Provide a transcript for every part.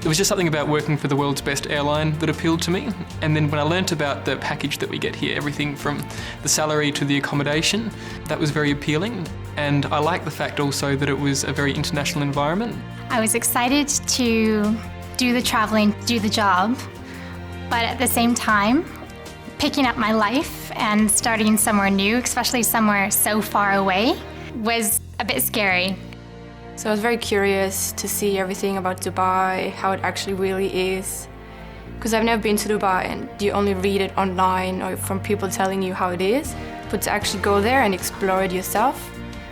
There was just something about working for the world's best airline that appealed to me. And then when I learnt about the package that we get here, everything from the salary to the accommodation, that was very appealing. And I like the fact also that it was a very international environment. I was excited to do the traveling, do the job, but at the same time, picking up my life and starting somewhere new, especially somewhere so far away, was a bit scary. So I was very curious to see everything about Dubai, how it actually really is. Because I've never been to Dubai and you only read it online or from people telling you how it is. But to actually go there and explore it yourself,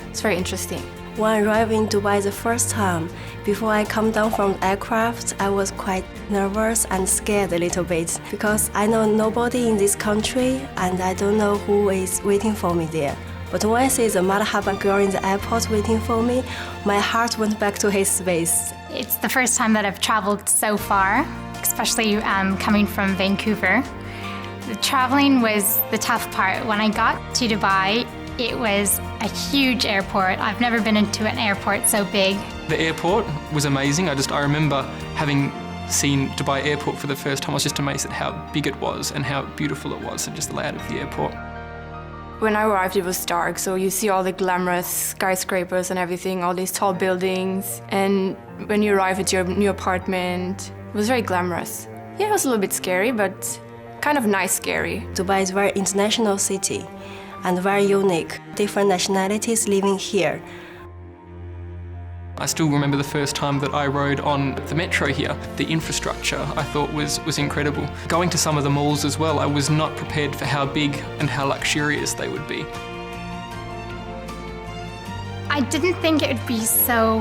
it's very interesting. When I arrived in Dubai the first time, before I come down from the aircraft, I was quite nervous and scared a little bit because I know nobody in this country and I don't know who is waiting for me there. But when I see the Marhaba girl in the airport waiting for me, my heart went back to his space. It's the first time that I've traveled so far, especially coming from Vancouver. The traveling was the tough part. When I got to Dubai, it was a huge airport. I've never been into an airport so big. The airport was amazing. I remember having seen Dubai airport for the first time. I was just amazed at how big it was and how beautiful it was and just the layout of the airport. When I arrived, it was dark, so you see all the glamorous skyscrapers and everything, all these tall buildings. And when you arrive at your new apartment, it was very glamorous. Yeah, it was a little bit scary, but kind of nice scary. Dubai is a very international city and very unique. Different nationalities living here. I still remember the first time that I rode on the metro here. The infrastructure I thought was incredible. Going to some of the malls as well, I was not prepared for how big and how luxurious they would be. I didn't think it would be so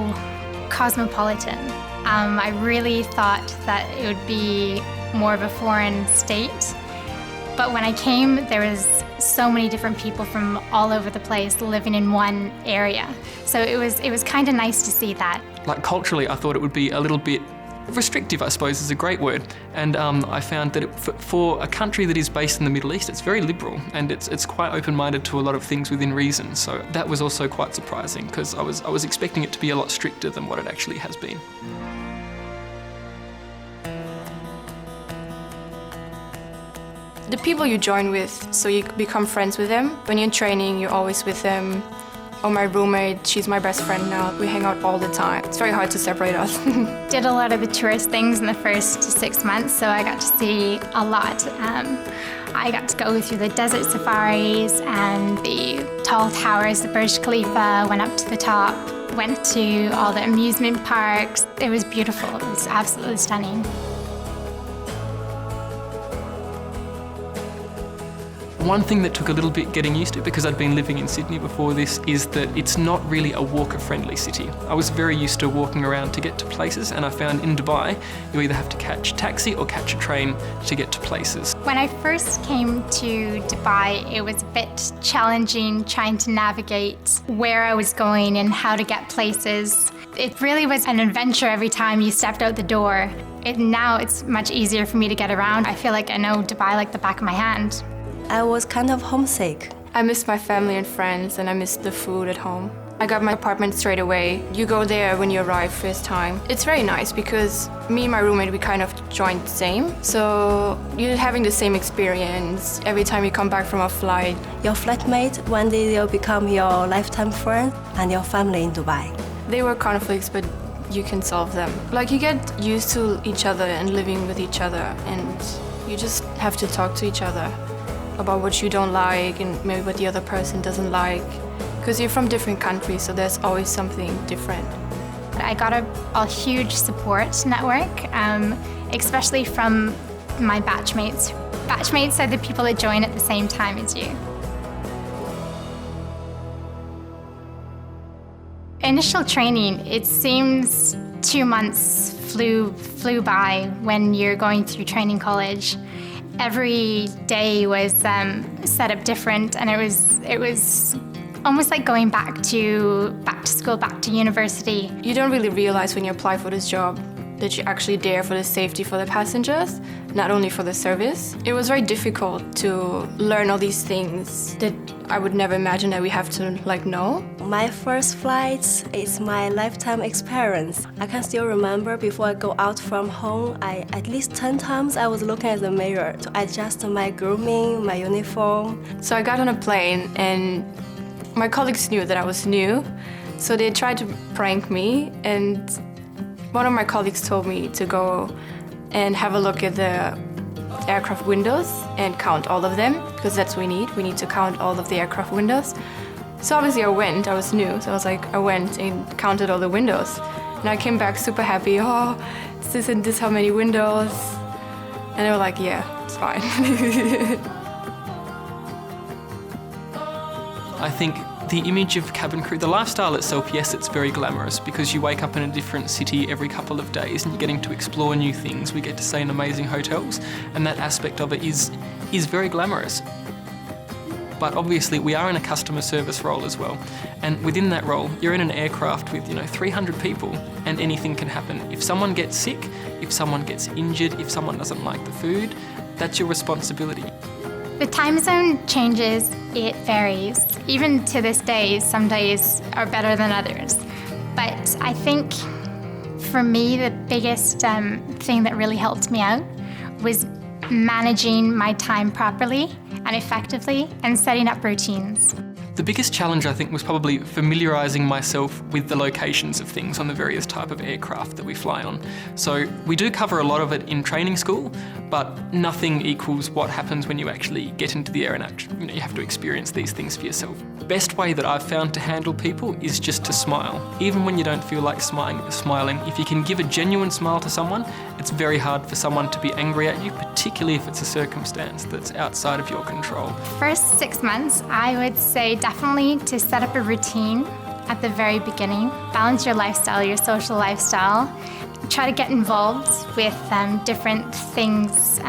cosmopolitan. I really thought that it would be more of a foreign state. But when I came, there was so many different people from all over the place living in one area. So it was kind of nice to see that. Like culturally, I thought it would be a little bit restrictive, I suppose is a great word. And I found that for a country that is based in the Middle East, it's very liberal and it's quite open-minded to a lot of things within reason. So that was also quite surprising because I was expecting it to be a lot stricter than what it actually has been. The people you join with, so you become friends with them. When you're in training, you're always with them. Or my roommate, she's my best friend now. We hang out all the time. It's very hard to separate us. Did a lot of the tourist things in the first 6 months, so I got to see a lot. I got to go through the desert safaris and the tall towers, the Burj Khalifa, went up to the top, went to all the amusement parks. It was beautiful. It was absolutely stunning. One thing that took a little bit getting used to, because I'd been living in Sydney before this, is that it's not really a walker-friendly city. I was very used to walking around to get to places, and I found in Dubai, you either have to catch a taxi or catch a train to get to places. When I first came to Dubai, it was a bit challenging trying to navigate where I was going and how to get places. It really was an adventure every time you stepped out the door. Now it's much easier for me to get around. I feel like I know Dubai like the back of my hand. I was kind of homesick. I missed my family and friends and I missed the food at home. I got my apartment straight away. You go there when you arrive first time. It's very nice because me and my roommate, we kind of joined the same. So you're having the same experience every time you come back from a flight. Your flatmate, one day they'll become your lifetime friend and your family in Dubai. There were conflicts, but you can solve them. Like you get used to each other and living with each other and you just have to talk to each other about what you don't like and maybe what the other person doesn't like. Because you're from different countries, so there's always something different. I got a huge support network, especially from my batchmates. Batchmates are the people that join at the same time as you. Initial training, it seems 2 months flew by when you're going through training college. Every day was set up different, and it was almost like going back to school, back to university. You don't really realize when you apply for this job that you're actually there for the safety for the passengers, not only for the service. It was very difficult to learn all these things that I would never imagine that we have to like know. My first flight is my lifetime experience. I can still remember before I go out from home, at least 10 times I was looking at the mirror to adjust my grooming, my uniform. So I got on a plane and my colleagues knew that I was new, so they tried to prank me, and one of my colleagues told me to go and have a look at the aircraft windows and count all of them, because that's what we need. We need to count all of the aircraft windows. So obviously I was new, so I went and counted all the windows. And I came back super happy, oh, isn't this how many windows? And they were like, yeah, it's fine. I think the image of cabin crew, the lifestyle itself, yes, it's very glamorous because you wake up in a different city every couple of days and you're getting to explore new things. We get to stay in amazing hotels, and that aspect of it is very glamorous. But obviously we are in a customer service role as well. And within that role, you're in an aircraft with 300 people, and anything can happen. If someone gets sick, if someone gets injured, if someone doesn't like the food, that's your responsibility. The time zone changes, it varies. Even to this day, some days are better than others. But I think for me, the biggest thing that really helped me out was managing my time properly and effectively and setting up routines. The biggest challenge, I think, was probably familiarising myself with the locations of things on the various type of aircraft that we fly on. So we do cover a lot of it in training school, but nothing equals what happens when you actually get into the air and you have to experience these things for yourself. The best way that I've found to handle people is just to smile. Even when you don't feel like smiling, if you can give a genuine smile to someone, it's very hard for someone to be angry at you, particularly if it's a circumstance that's outside of your control. First 6 months, I would say definitely to set up a routine at the very beginning. Balance your lifestyle, your social lifestyle. Try to get involved with different things,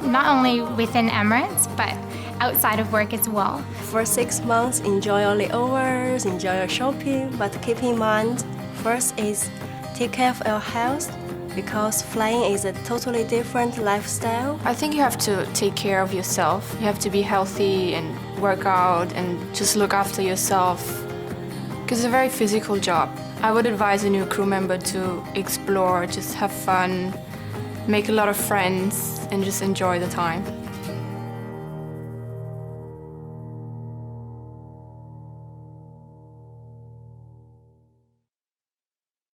not only within Emirates, but outside of work as well. For 6 months, enjoy your layovers, enjoy your shopping, but keep in mind, first is take care of your health, because flying is a totally different lifestyle. I think you have to take care of yourself. You have to be healthy and work out and just look after yourself, because it's a very physical job. I would advise a new crew member to explore, just have fun, make a lot of friends and just enjoy the time.